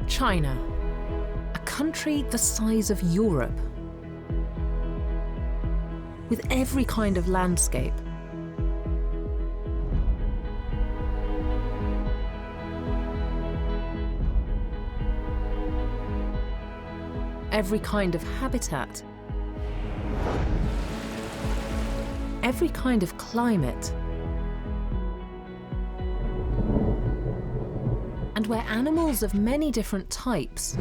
China, a country the size of Europe, with every kind of landscape. Every kind of habitat, every kind of climate, and where animals of many different types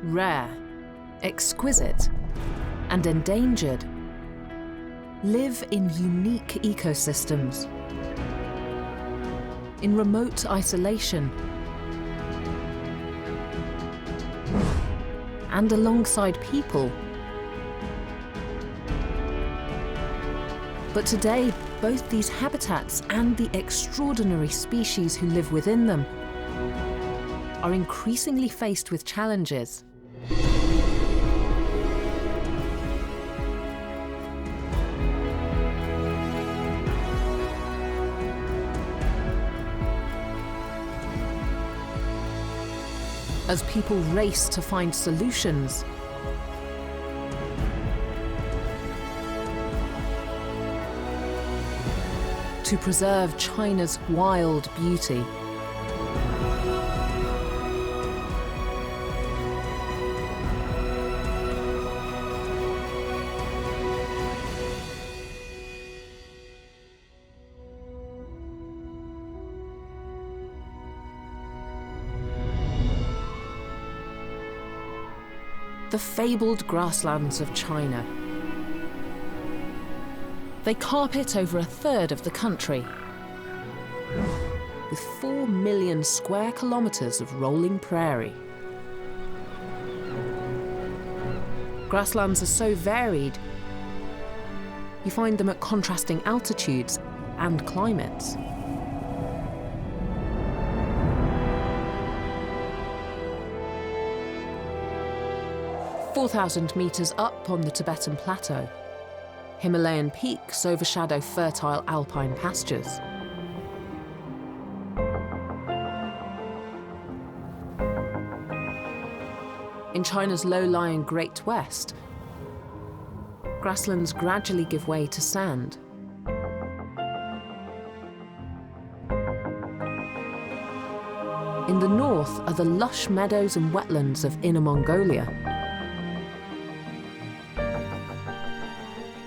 rare, exquisite, and endangered live in unique ecosystems, in remote isolation, and alongside people. But today, both these habitats and the extraordinary species who live within them are increasingly faced with challenges. As people race to find solutions, to preserve China's wild beauty. The fabled grasslands of China. They carpet over a third of the country, with 4 million square kilometers of rolling prairie. Grasslands are so varied, you find them at contrasting altitudes and climates. "4,000 meters up on the Tibetan Plateau, Himalayan peaks overshadow fertile alpine pastures. In China's low-lying Great West, grasslands gradually give way to sand. In the north are the lush meadows and wetlands of Inner Mongolia.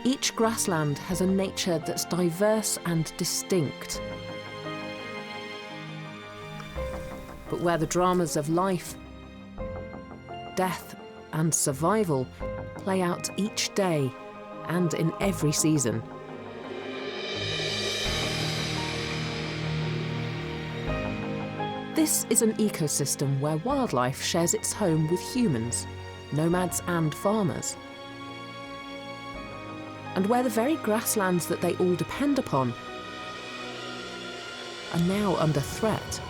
Each grassland has a nature that's diverse and distinct. But where the dramas of life, death, and survival play out each day and in every season. This is an ecosystem where wildlife shares its home with humans, nomads and farmers, and where the very grasslands that they all depend upon are now under threat.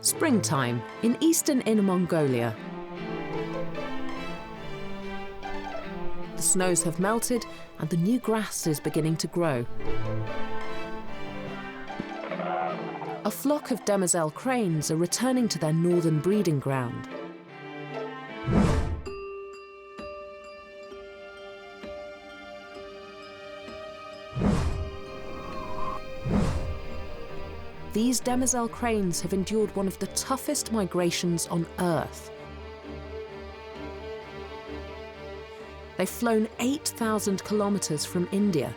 Springtime in eastern Inner Mongolia. The snows have melted and the new grass is beginning to grow. A flock of demoiselle cranes are returning to their northern breeding ground. These demoiselle cranes have endured one of the toughest migrations on Earth. They've flown 8,000 kilometers from India.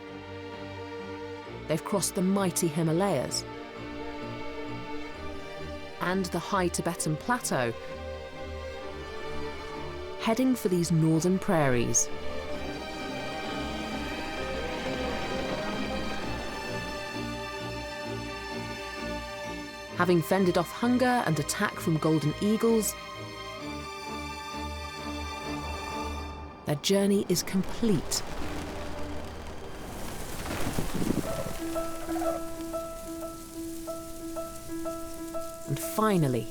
They've crossed the mighty Himalayas and the high Tibetan Plateau, heading for these northern prairies. Having fended off hunger and attack from golden eagles, their journey is complete. And finally,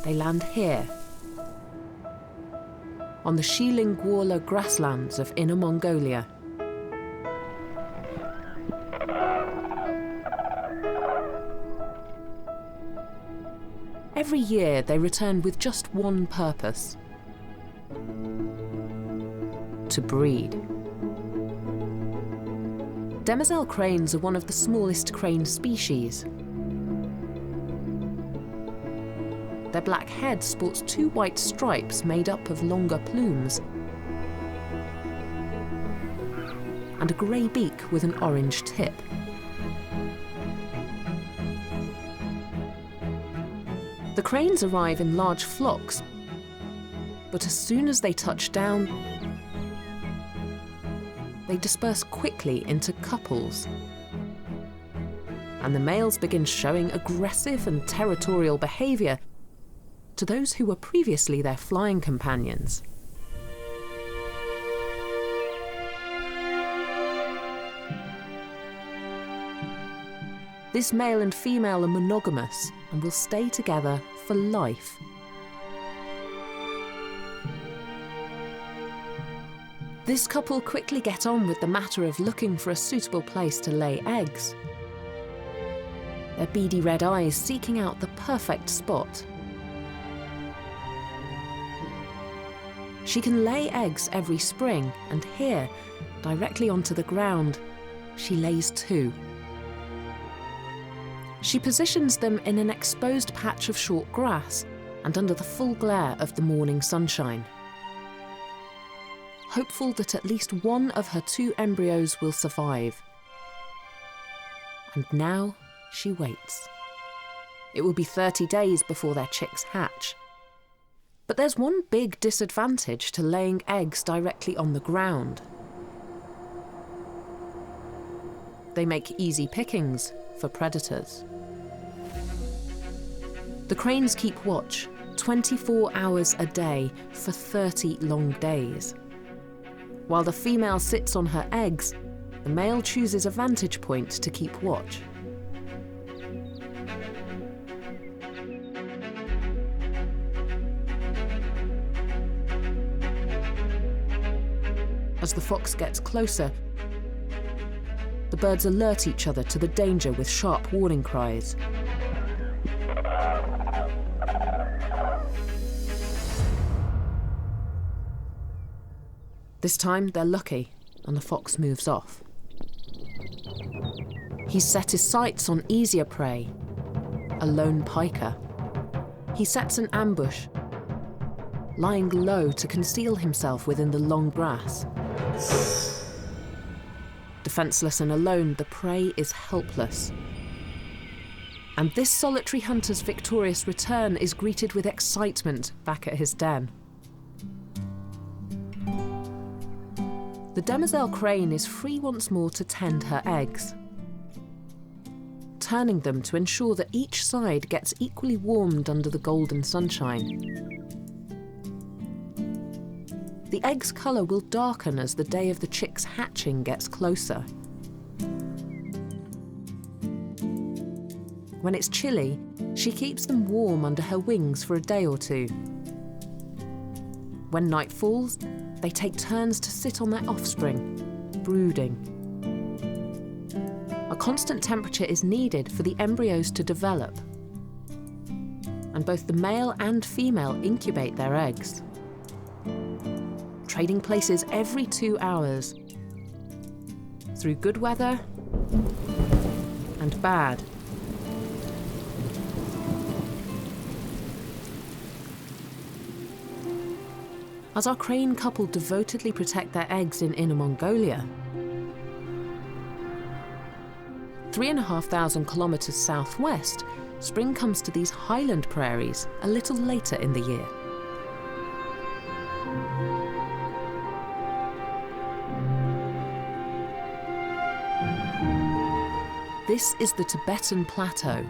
they land here, on the Shilingwala grasslands of Inner Mongolia. Every year they return with just one purpose: to breed. Demoiselle cranes are one of the smallest crane species. Their black head sports 2 white stripes made up of longer plumes, and a grey beak with an orange tip. The cranes arrive in large flocks, but as soon as they touch down, they disperse quickly into couples. And the males begin showing aggressive and territorial behaviour to those who were previously their flying companions. This male and female are monogamous and will stay together for life. This couple quickly get on with the matter of looking for a suitable place to lay eggs, their beady red eyes seeking out the perfect spot. She can lay eggs every spring, and here, directly onto the ground, she lays 2. She positions them in an exposed patch of short grass and under the full glare of the morning sunshine, hopeful that at least one of her 2 embryos will survive. And now she waits. It will be 30 days before their chicks hatch. But there's one big disadvantage to laying eggs directly on the ground. They make easy pickings for predators. The cranes keep watch 24 hours a day for 30 long days. While the female sits on her eggs, the male chooses a vantage point to keep watch. As the fox gets closer, the birds alert each other to the danger with sharp warning cries. This time they're lucky, and the fox moves off. He's set his sights on easier prey, a lone piker. He sets an ambush, lying low to conceal himself within the long grass. Defenseless and alone, the prey is helpless. And this solitary hunter's victorious return is greeted with excitement back at his den. The demoiselle crane is free once more to tend her eggs, turning them to ensure that each side gets equally warmed under the golden sunshine. The egg's colour will darken as the day of the chick's hatching gets closer. When it's chilly, she keeps them warm under her wings for a day or 2. When night falls, they take turns to sit on their offspring, brooding. A constant temperature is needed for the embryos to develop, and both the male and female incubate their eggs, trading places every 2 hours, through good weather and bad. As our crane couple devotedly protect their eggs in Inner Mongolia, 3,500 kilometres southwest, spring comes to these highland prairies a little later in the year. This is the Tibetan Plateau,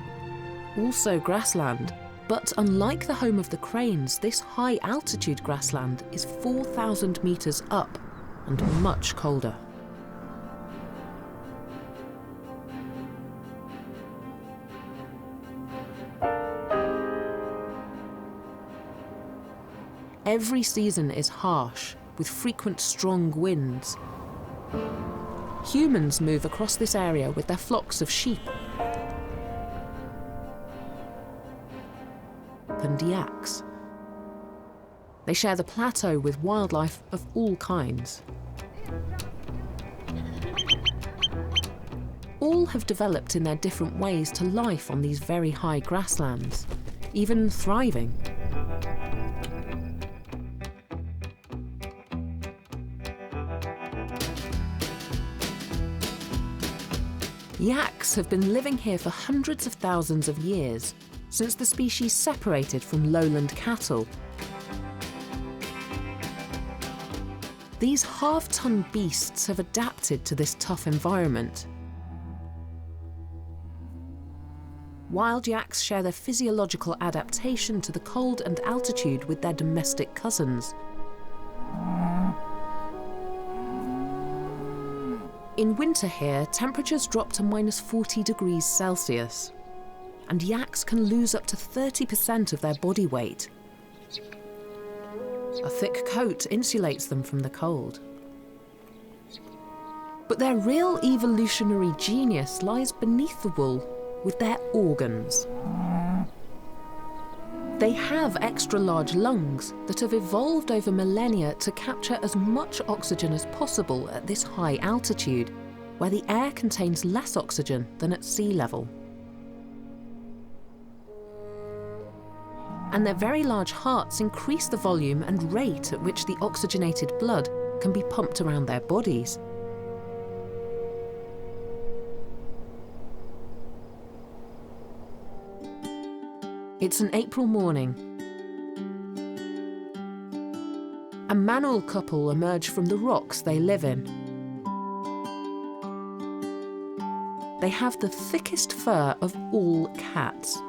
also grassland, but unlike the home of the cranes, this high-altitude grassland is 4,000 metres up and much colder. every season is harsh, with frequent strong winds. Humans move across this area with their flocks of sheep and yaks. They share the plateau with wildlife of all kinds. All have developed in their different ways to life on these very high grasslands, even thriving. Yaks have been living here for hundreds of thousands of years, since the species separated from lowland cattle. These half-ton beasts have adapted to this tough environment. Wild yaks share their physiological adaptation to the cold and altitude with their domestic cousins. In winter here, temperatures drop to -40 degrees Celsius, and yaks can lose up to 30% of their body weight. A thick coat insulates them from the cold. But their real evolutionary genius lies beneath the wool, with their organs. They have extra-large lungs that have evolved over millennia to capture as much oxygen as possible at this high altitude, where the air contains less oxygen than at sea level. And their very large hearts increase the volume and rate at which the oxygenated blood can be pumped around their bodies. It's an April morning. A manal couple emerge from the rocks they live in. They have the thickest fur of all cats,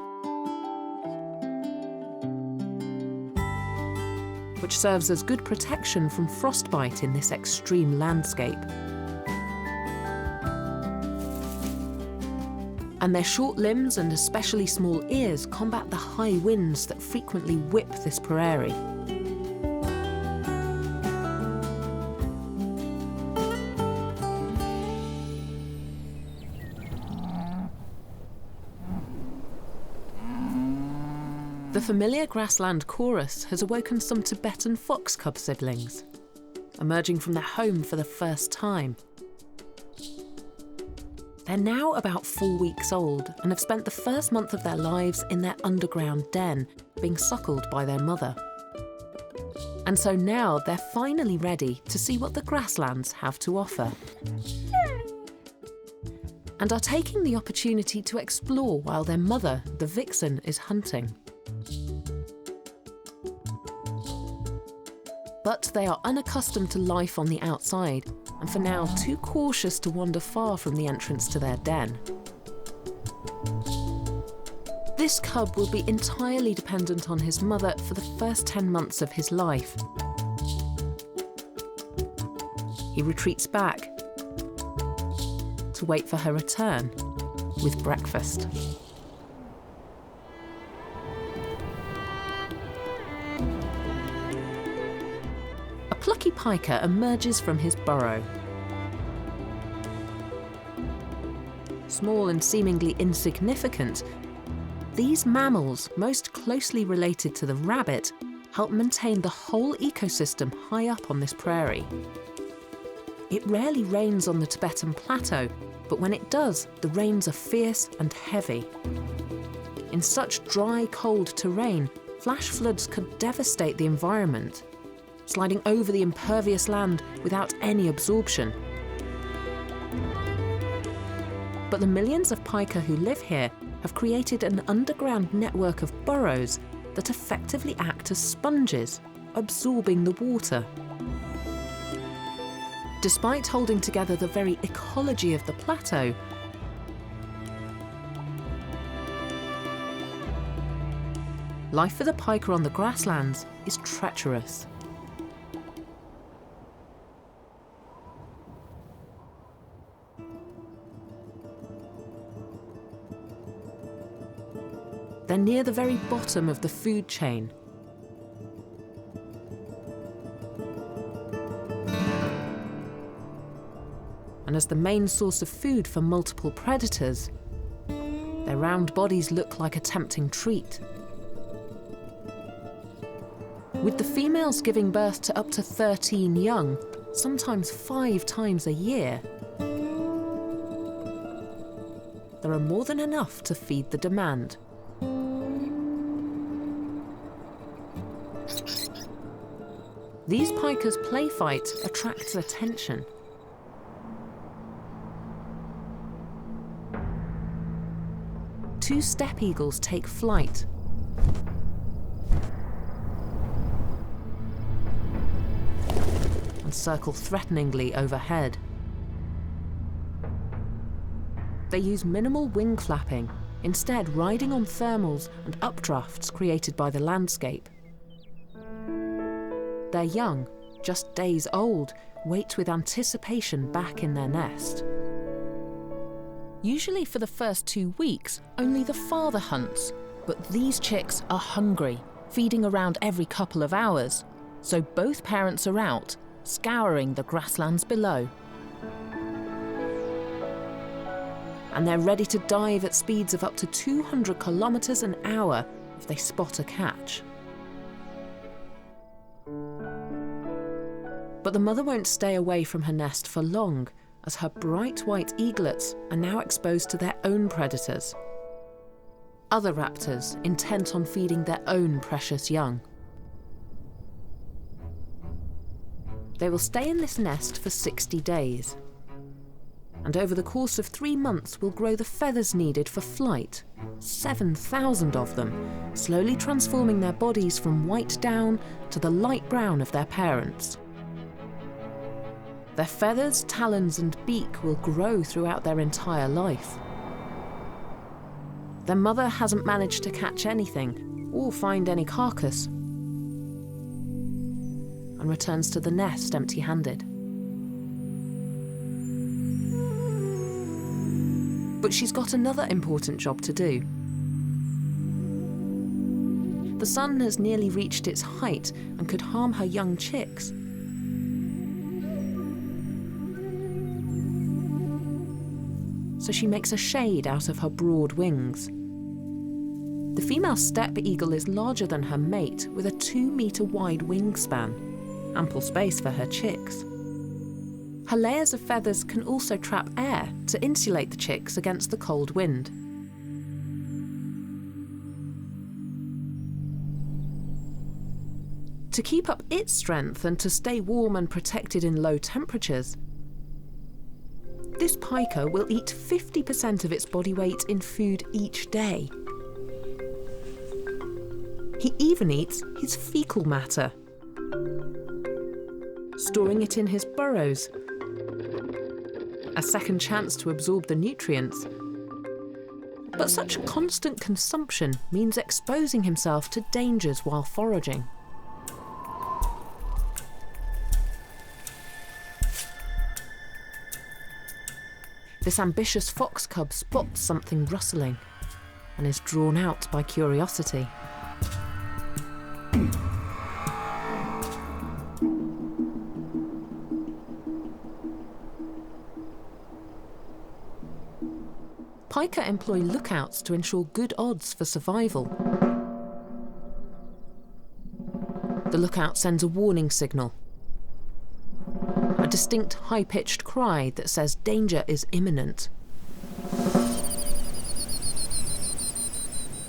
which serves as good protection from frostbite in this extreme landscape. And their short limbs and especially small ears combat the high winds that frequently whip this prairie. The familiar grassland chorus has awoken some Tibetan fox cub siblings, emerging from their home for the first time. They're now about 4 weeks old and have spent the first month of their lives in their underground den, being suckled by their mother. And so now they're finally ready to see what the grasslands have to offer, and are taking the opportunity to explore while their mother, the vixen, is hunting. But they are unaccustomed to life on the outside, and for now too cautious to wander far from the entrance to their den. This cub will be entirely dependent on his mother for the first 10 months of his life. He retreats back to wait for her return with breakfast. A plucky piker emerges from his burrow. Small and seemingly insignificant, these mammals, most closely related to the rabbit, help maintain the whole ecosystem high up on this prairie. It rarely rains on the Tibetan plateau, but when it does, the rains are fierce and heavy. In such dry, cold terrain, flash floods could devastate the environment, sliding over the impervious land without any absorption. But the millions of pika who live here have created an underground network of burrows that effectively act as sponges, absorbing the water. Despite holding together the very ecology of the plateau, life for the pika on the grasslands is treacherous. They're near the very bottom of the food chain. and as the main source of food for multiple predators, their round bodies look like a tempting treat. With the females giving birth to up to 13 young, sometimes 5 times a year, there are more than enough to feed the demand. These pikers' play fight attracts attention. Two steppe eagles take flight. And circle threateningly overhead. They use minimal wing flapping, instead riding on thermals and updrafts created by the landscape. Their young, just days old, wait with anticipation back in their nest. Usually for the first 2 weeks, only the father hunts, but these chicks are hungry, feeding around every couple of hours, so both parents are out, scouring the grasslands below. And they're ready to dive at speeds of up to 200 kilometers an hour if they spot a catch. But the mother won't stay away from her nest for long, as her bright white eaglets are now exposed to their own predators. Other raptors intent on feeding their own precious young. They will stay in this nest for 60 days. And over the course of 3 months will grow the feathers needed for flight, 7,000 of them, slowly transforming their bodies from white down to the light brown of their parents. Their feathers, talons and beak will grow throughout their entire life. Their mother hasn't managed to catch anything or find any carcass, and returns to the nest empty-handed. But she's got another important job to do. The sun has nearly reached its height and could harm her young chicks. So she makes a shade out of her broad wings. The female steppe eagle is larger than her mate, with a 2-meter wide wingspan, ample space for her chicks. Her layers of feathers can also trap air to insulate the chicks against the cold wind. To keep up its strength and to stay warm and protected in low temperatures, this piker will eat 50% of its body weight in food each day. He even eats his fecal matter, storing it in his burrows, a second chance to absorb the nutrients. But such constant consumption means exposing himself to dangers while foraging. This ambitious fox cub spots something rustling and is drawn out by curiosity. Piker employ lookouts to ensure good odds for survival. The lookout sends a warning signal, a distinct high-pitched cry that says danger is imminent.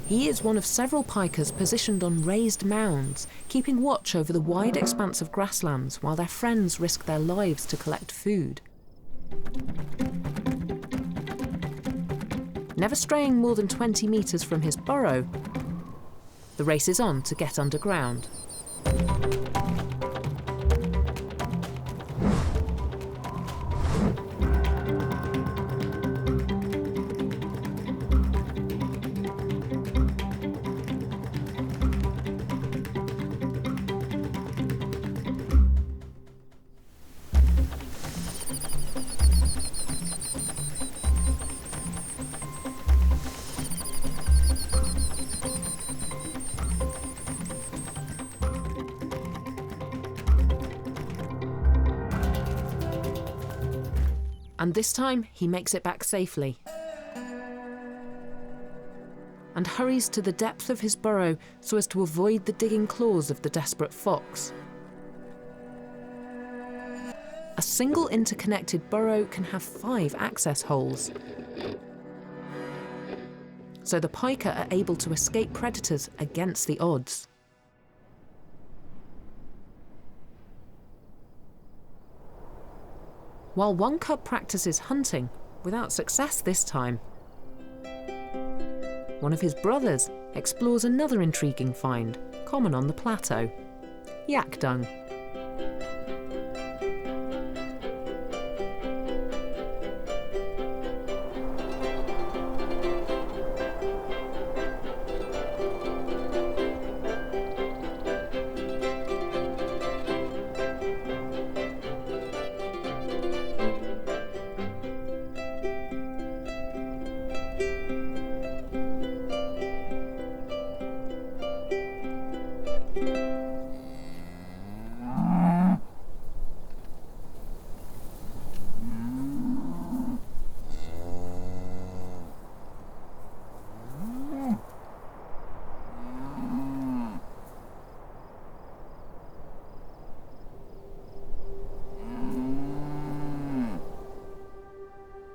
He is one of several pikers positioned on raised mounds, keeping watch over the wide expanse of grasslands while their friends risk their lives to collect food. Never straying more than 20 metres from his burrow, the race is on to get underground. And this time he makes it back safely and hurries to the depth of his burrow so as to avoid the digging claws of the desperate fox. A single interconnected burrow can have 5 access holes, so the pika are able to escape predators against the odds. While one cub practices hunting, without success this time, one of his brothers explores another intriguing find, common on the plateau: yak dung.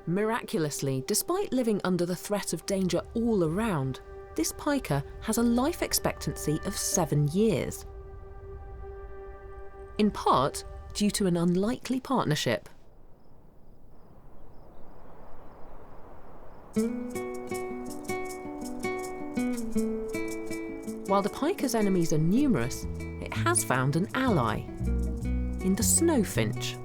Miraculously, despite living under the threat of danger all around, this pika has a life expectancy of 7 years. In part due to an unlikely partnership. While the pika's enemies are numerous, it has found an ally in the snowfinch.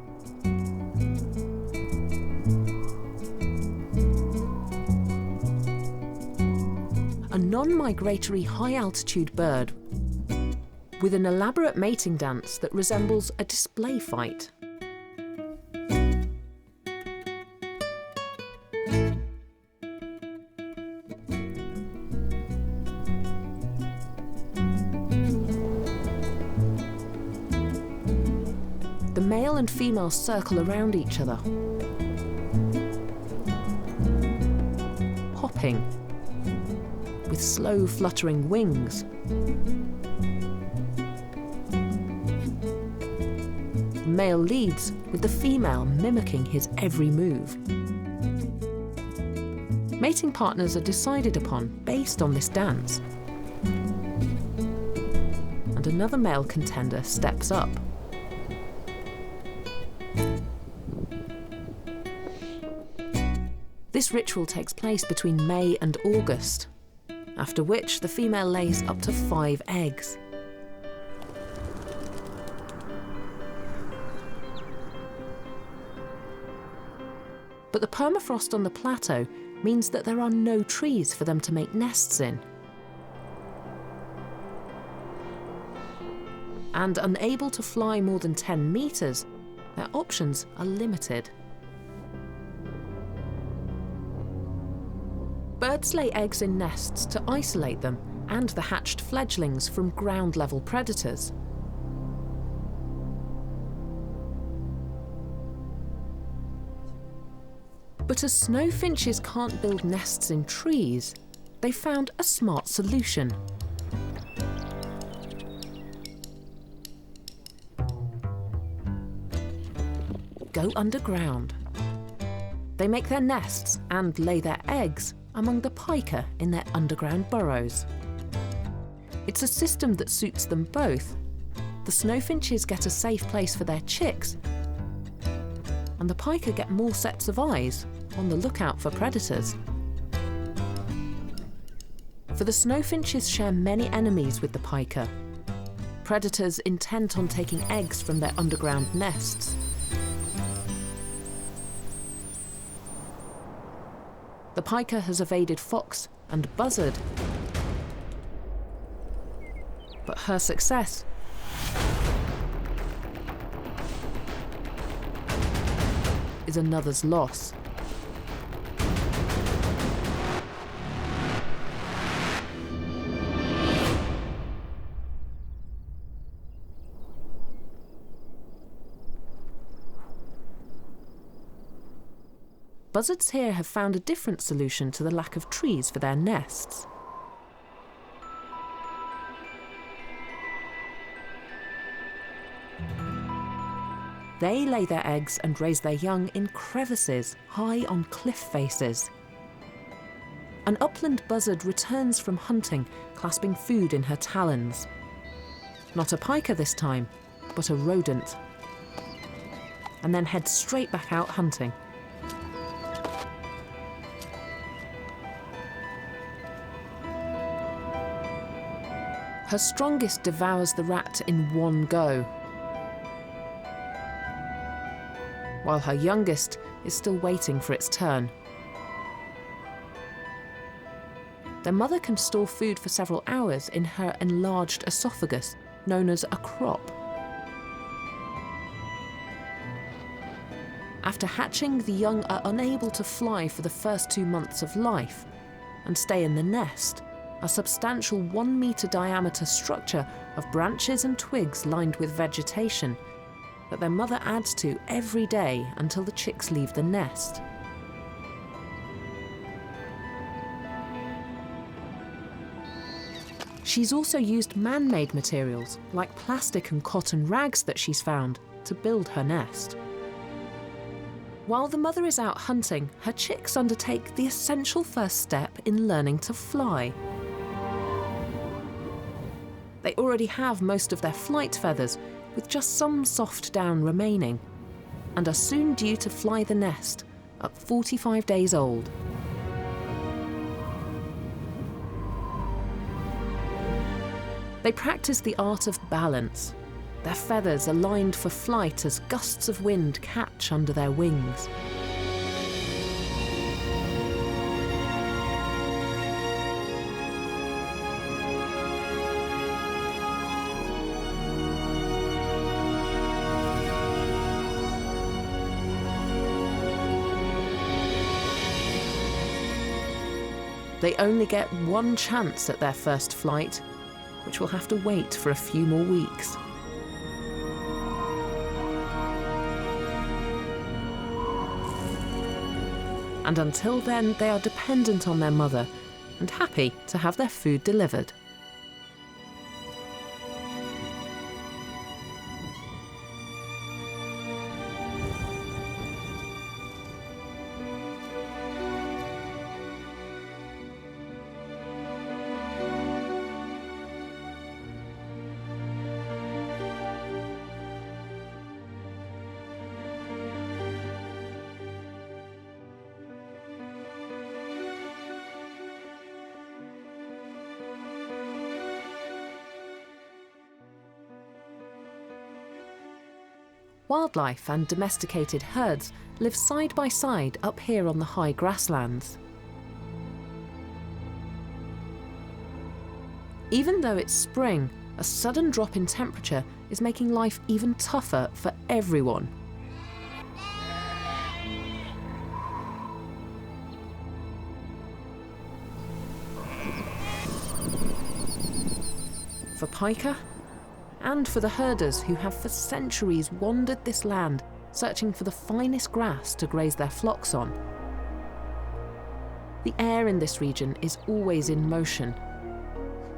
A non-migratory high-altitude bird with an elaborate mating dance that resembles a display fight. The male and female circle around each other, hopping with slow fluttering wings. The male leads, with the female mimicking his every move. Mating partners are decided upon based on this dance. And another male contender steps up. This ritual takes place between May and August, after which the female lays up to 5 eggs. But the permafrost on the plateau means that there are no trees for them to make nests in. And unable to fly more than 10 meters, their options are limited. Birds lay eggs in nests to isolate them and the hatched fledglings from ground-level predators. But as snowfinches can't build nests in trees, they found a smart solution. Go underground. They make their nests and lay their eggs among the pika in their underground burrows. It's a system that suits them both. The snowfinches get a safe place for their chicks, and the pika get more sets of eyes on the lookout for predators. For the snowfinches share many enemies with the pika. Predators intent on taking eggs from their underground nests. The pika has evaded fox and buzzard, but her success is another's loss. buzzards here have found a different solution to the lack of trees for their nests. They lay their eggs and raise their young in crevices, high on cliff faces. An upland buzzard returns from hunting, clasping food in her talons. Not a pika this time, but a rodent. And then heads straight back out hunting. Her strongest devours the rat in one go, while her youngest is still waiting for its turn. Their mother can store food for several hours in her enlarged esophagus, known as a crop. After hatching, the young are unable to fly for the first 2 months of life and stay in the nest, a substantial 1 metre diameter structure of branches and twigs lined with vegetation that their mother adds to every day until the chicks leave the nest. She's also used man-made materials like plastic and cotton rags that she's found to build her nest. While the mother is out hunting, her chicks undertake the essential first step in learning to fly. They already have most of their flight feathers, with just some soft down remaining, and are soon due to fly the nest at 45 days old. They practice the art of balance, their feathers aligned for flight as gusts of wind catch under their wings. They only get one chance at their first flight, which will have to wait for a few more weeks. And until then, they are dependent on their mother and happy to have their food delivered. Wildlife and domesticated herds live side by side up here on the high grasslands. Even though it's spring, a sudden drop in temperature is making life even tougher for everyone. For pika, and for the herders who have for centuries wandered this land, searching for the finest grass to graze their flocks on. The air in this region is always in motion.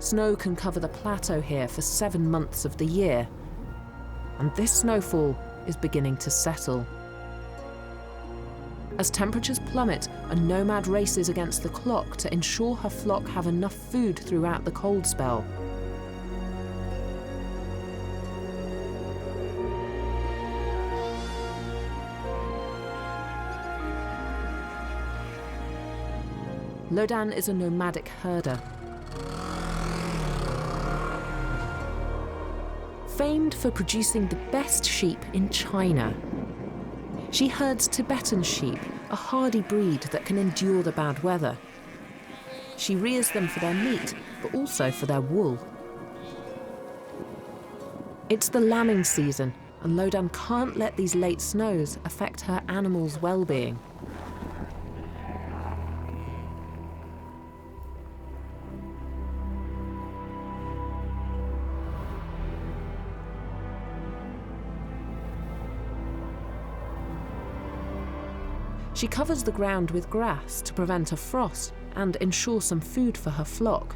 Snow can cover the plateau here for 7 months of the year, and this snowfall is beginning to settle. As temperatures plummet, a nomad races against the clock to ensure her flock have enough food throughout the cold spell. Lodan is a nomadic herder. Famed for producing the best sheep in China. She herds Tibetan sheep, a hardy breed that can endure the bad weather. She rears them for their meat, but also for their wool. It's the lambing season, and Lodan can't let these late snows affect her animals' well-being. She covers the ground with grass to prevent a frost and ensure some food for her flock.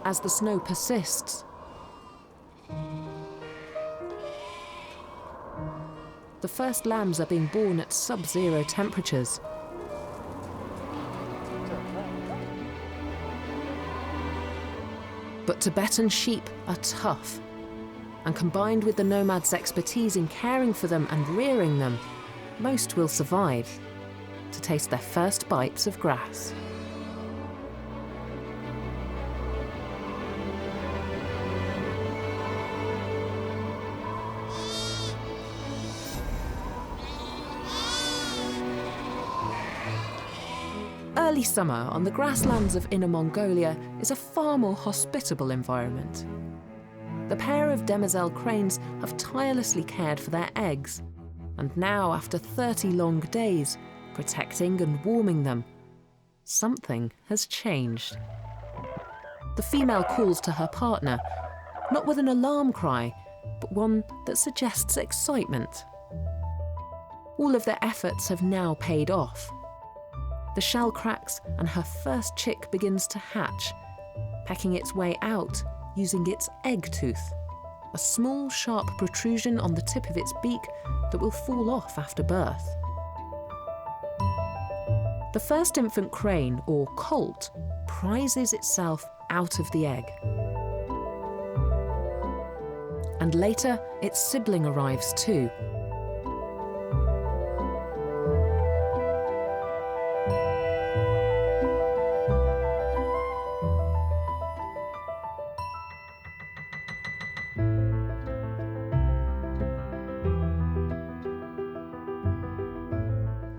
As the snow persists, the first lambs are being born at sub-zero temperatures. But Tibetan sheep are tough, and combined with the nomads' expertise in caring for them and rearing them, most will survive to taste their first bites of grass. Early summer on the grasslands of Inner Mongolia is a far more hospitable environment. The pair of demoiselle cranes have tirelessly cared for their eggs, and now, after 30 long days, protecting and warming them, something has changed. The female calls to her partner, not with an alarm cry, but one that suggests excitement. All of their efforts have now paid off. The shell cracks and her first chick begins to hatch, pecking its way out using its egg tooth, a small sharp protrusion on the tip of its beak that will fall off after birth. The first infant crane, or colt, prizes itself out of the egg. And later, its sibling arrives too.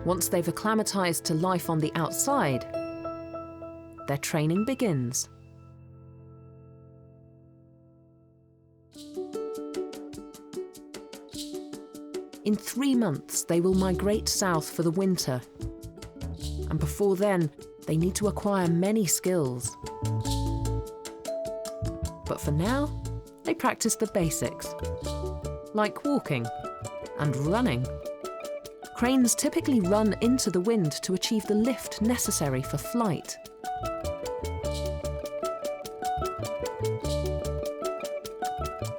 Once they've acclimatized to life on the outside, their training begins. In 3 months, they will migrate south for the winter. And before then, they need to acquire many skills. But for now, they practice the basics, like walking and running. Cranes typically run into the wind to achieve the lift necessary for flight.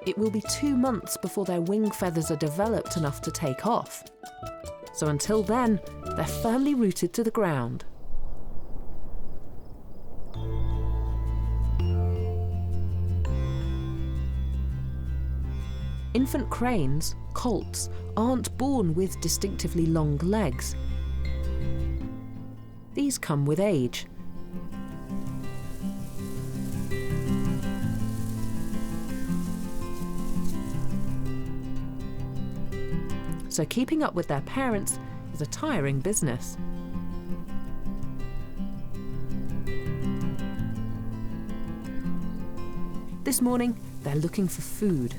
It will be 2 months before their wing feathers are developed enough to take off. So until then, they're firmly rooted to the ground. Infant cranes, colts, aren't born with distinctively long legs. These come with age. So keeping up with their parents is a tiring business. This morning, they're looking for food.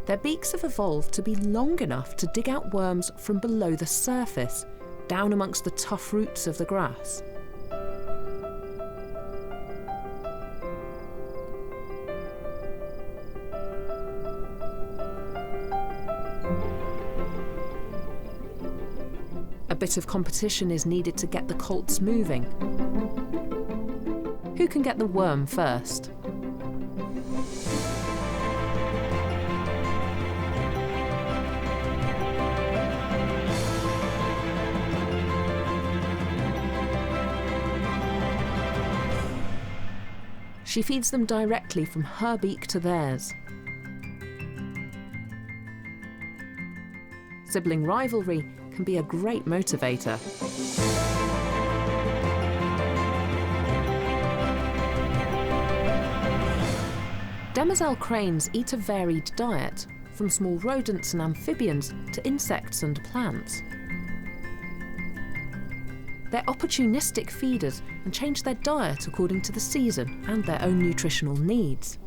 Their beaks have evolved to be long enough to dig out worms from below the surface, down amongst the tough roots of the grass. A bit of competition is needed to get the colts moving. Who can get the worm first? She feeds them directly from her beak to theirs. Sibling rivalry can be a great motivator. Demoiselle cranes eat a varied diet, from small rodents and amphibians to insects and plants. They're opportunistic feeders and change their diet according to the season and their own nutritional needs.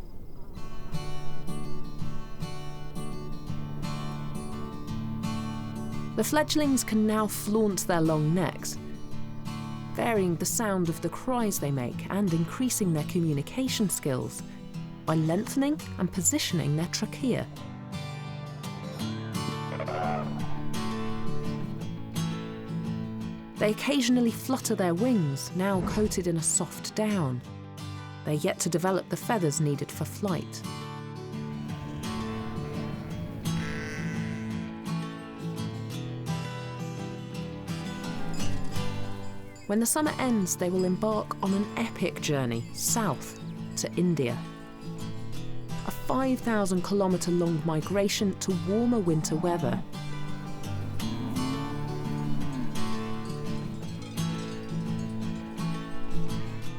The fledglings can now flaunt their long necks, varying the sound of the cries they make and increasing their communication skills by lengthening and positioning their trachea. They occasionally flutter their wings, now coated in a soft down. They're yet to develop the feathers needed for flight. When the summer ends, they will embark on an epic journey south to India. A 5,000-kilometre-long migration to warmer winter weather.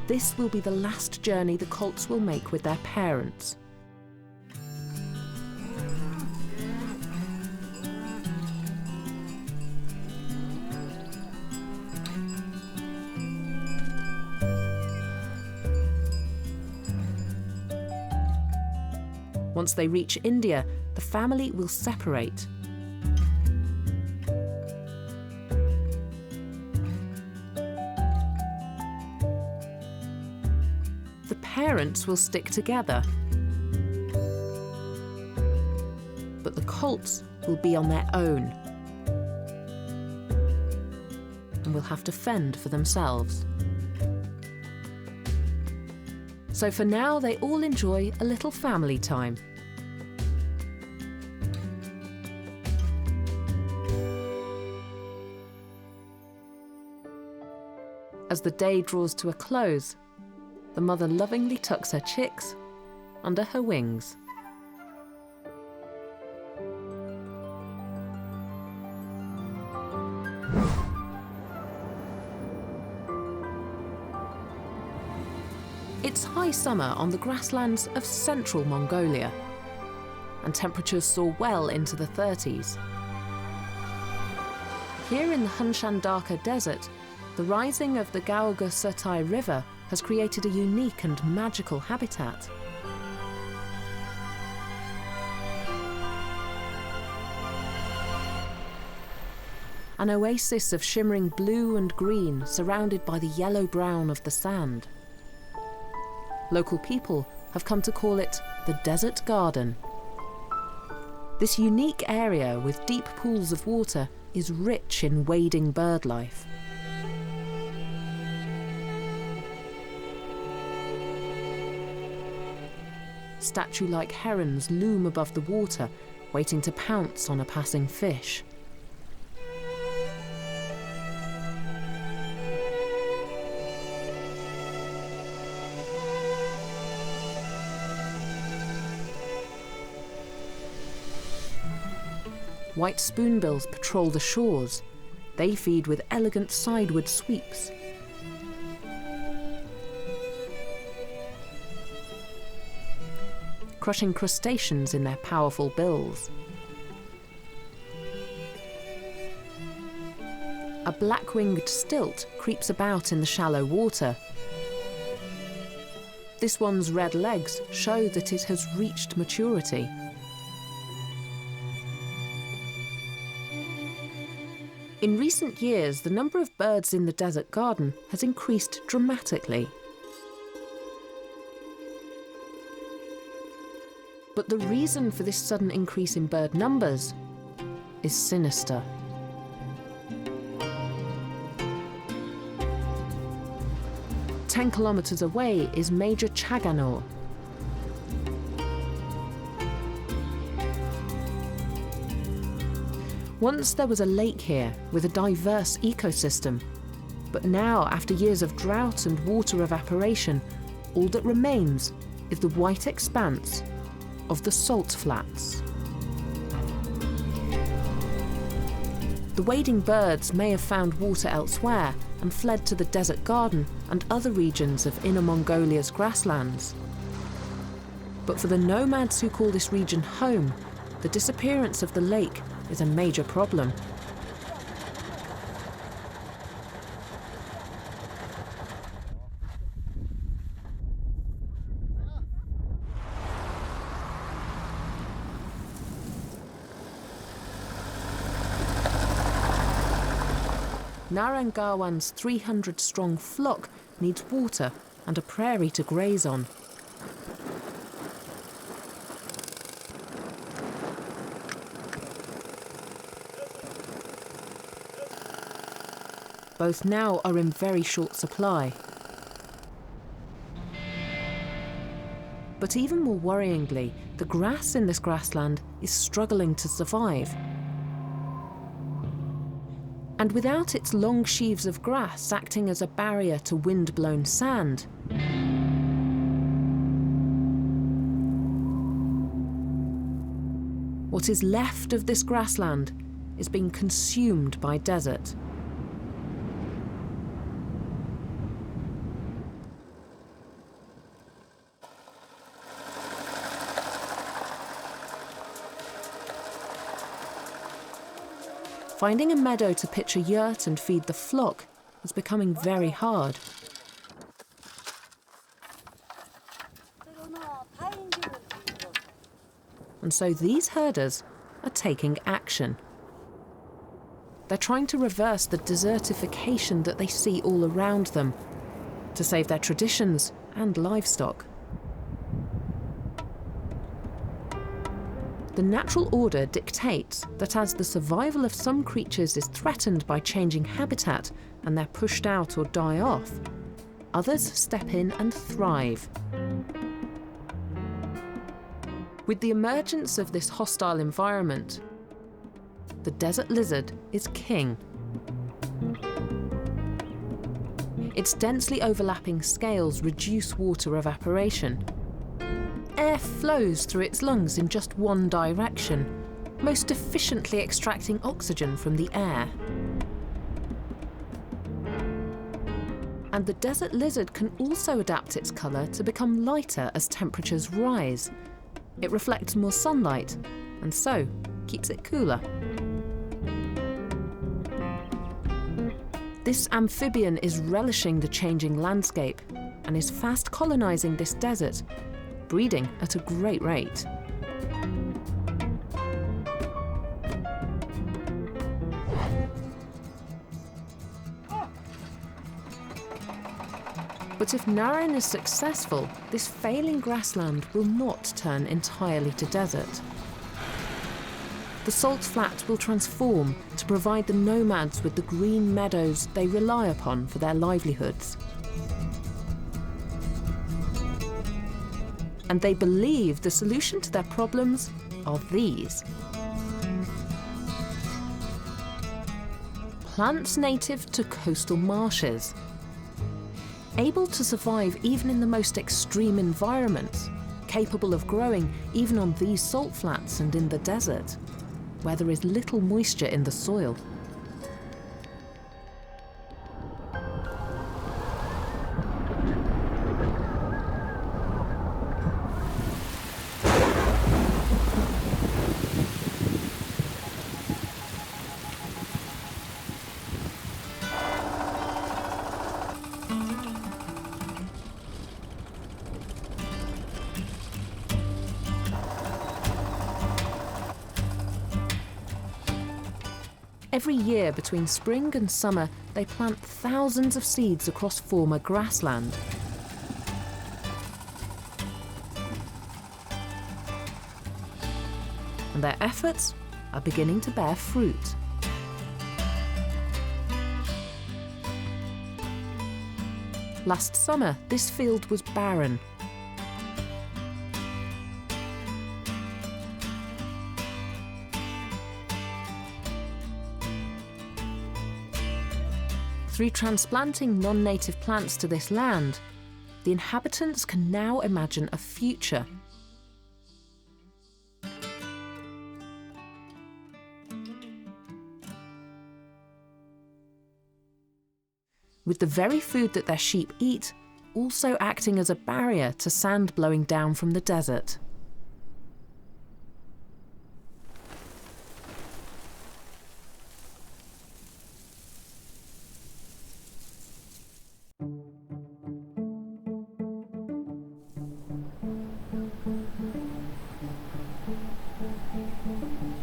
This will be the last journey the colts will make with their parents. Once they reach India, the family will separate. The parents will stick together, but the colts will be on their own and will have to fend for themselves. So for now, they all enjoy a little family time. As the day draws to a close, the mother lovingly tucks her chicks under her wings. It's high summer on the grasslands of central Mongolia, and temperatures soar well into the 30s. Here in the Hunshan-Daka Desert, the rising of the Gaoga-Sutai River has created a unique and magical habitat. An oasis of shimmering blue and green surrounded by the yellow-brown of the sand. Local people have come to call it the Desert Garden. This unique area with deep pools of water is rich in wading bird life. Statue-like herons loom above the water, waiting to pounce on a passing fish. White spoonbills patrol the shores. They feed with elegant sideward sweeps. Crushing crustaceans in their powerful bills. A black-winged stilt creeps about in the shallow water. This one's red legs show that it has reached maturity. In recent years, the number of birds in the desert garden has increased dramatically. But the reason for this sudden increase in bird numbers is sinister. "10 kilometers away is Major Chaganor. Once there was a lake here with a diverse ecosystem, but now, after years of drought and water evaporation, all that remains is the white expanse of the salt flats. The wading birds may have found water elsewhere and fled to the desert garden and other regions of Inner Mongolia's grasslands. But for the nomads who call this region home, the disappearance of the lake is a major problem. Naranggawan's 300-strong flock needs water and a prairie to graze on. Both now are in very short supply. But even more worryingly, the grass in this grassland is struggling to survive. And without its long sheaves of grass acting as a barrier to wind-blown sand, what is left of this grassland is being consumed by desert. Finding a meadow to pitch a yurt and feed the flock is becoming very hard. And so these herders are taking action. They're trying to reverse the desertification that they see all around them, to save their traditions and livestock. The natural order dictates that as the survival of some creatures is threatened by changing habitat and they're pushed out or die off, others step in and thrive. With the emergence of this hostile environment, the desert lizard is king. Its densely overlapping scales reduce water evaporation. Air flows through its lungs in just one direction, most efficiently extracting oxygen from the air. And the desert lizard can also adapt its colour to become lighter as temperatures rise. It reflects more sunlight, and so keeps it cooler. This amphibian is relishing the changing landscape and is fast colonising this desert, breeding at a great rate. But if Naren is successful, this failing grassland will not turn entirely to desert. The salt flat will transform to provide the nomads with the green meadows they rely upon for their livelihoods. And they believe the solution to their problems are these. Plants native to coastal marshes, able to survive even in the most extreme environments, capable of growing even on these salt flats and in the desert, where there is little moisture in the soil. Every year between spring and summer, they plant thousands of seeds across former grassland. And their efforts are beginning to bear fruit. Last summer, this field was barren. Through transplanting non-native plants to this land, the inhabitants can now imagine a future. With the very food that their sheep eat also acting as a barrier to sand blowing down from the desert.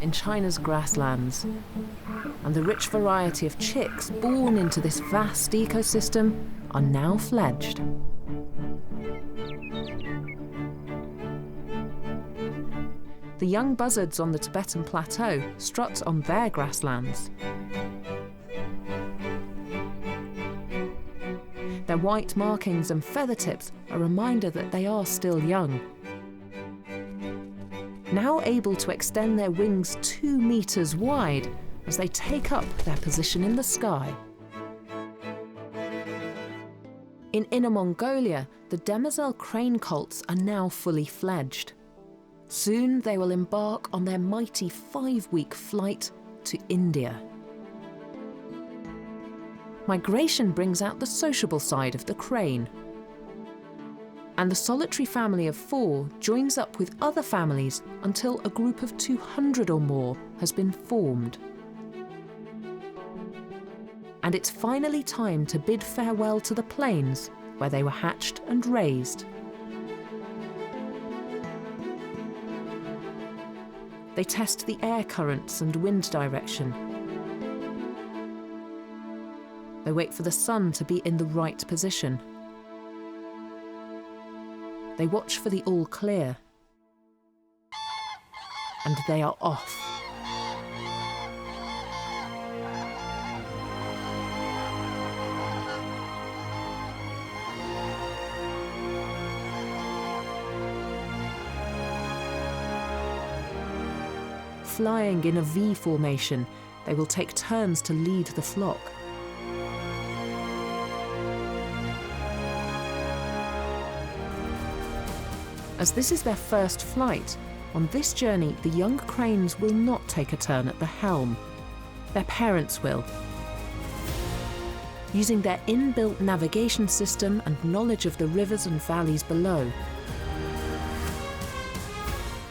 In China's grasslands, and the rich variety of chicks born into this vast ecosystem are now fledged. The young buzzards on the Tibetan plateau strut on their grasslands. Their white markings and feather tips are a reminder that they are still young. Now able to extend their wings 2 meters wide as they take up their position in the sky. In Inner Mongolia, the demoiselle crane colts are now fully fledged. Soon they will embark on their mighty 5-week flight to India. Migration brings out the sociable side of the crane. And the solitary family of 4 joins up with other families until a group of 200 or more has been formed. And it's finally time to bid farewell to the plains where they were hatched and raised. They test the air currents and wind direction. They wait for the sun to be in the right position. They watch for the all clear. And they are off. Flying in a V formation, they will take turns to lead the flock. As this is their first flight, on this journey the young cranes will not take a turn at the helm. Their parents will. Using their inbuilt navigation system and knowledge of the rivers and valleys below,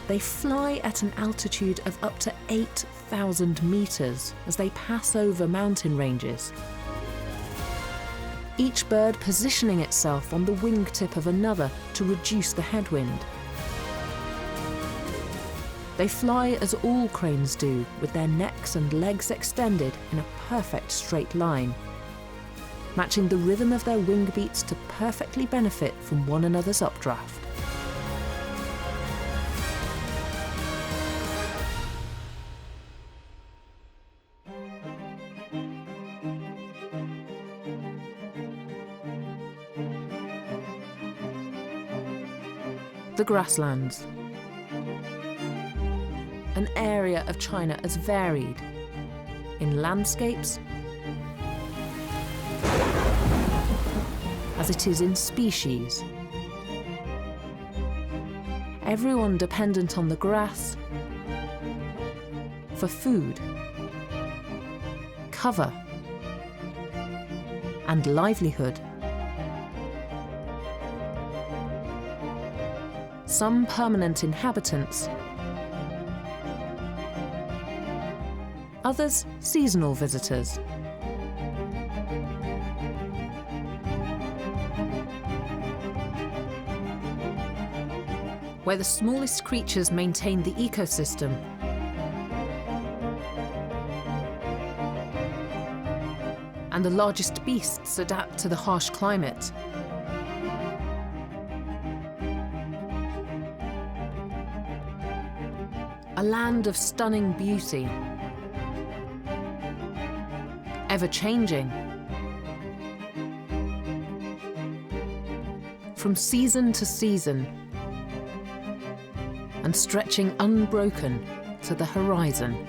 they fly at an altitude of up to 8,000 meters as they pass over mountain ranges. Each bird positioning itself on the wingtip of another to reduce the headwind. They fly as all cranes do, with their necks and legs extended in a perfect straight line, matching the rhythm of their wing beats to perfectly benefit from one another's updraft. The grasslands. An area of China as varied in landscapes as it is in species. Everyone dependent on the grass for food, cover, and livelihood. Some permanent inhabitants, others seasonal visitors. Where the smallest creatures maintain the ecosystem, and the largest beasts adapt to the harsh climate. A land of stunning beauty, ever-changing. From season to season, and stretching unbroken to the horizon.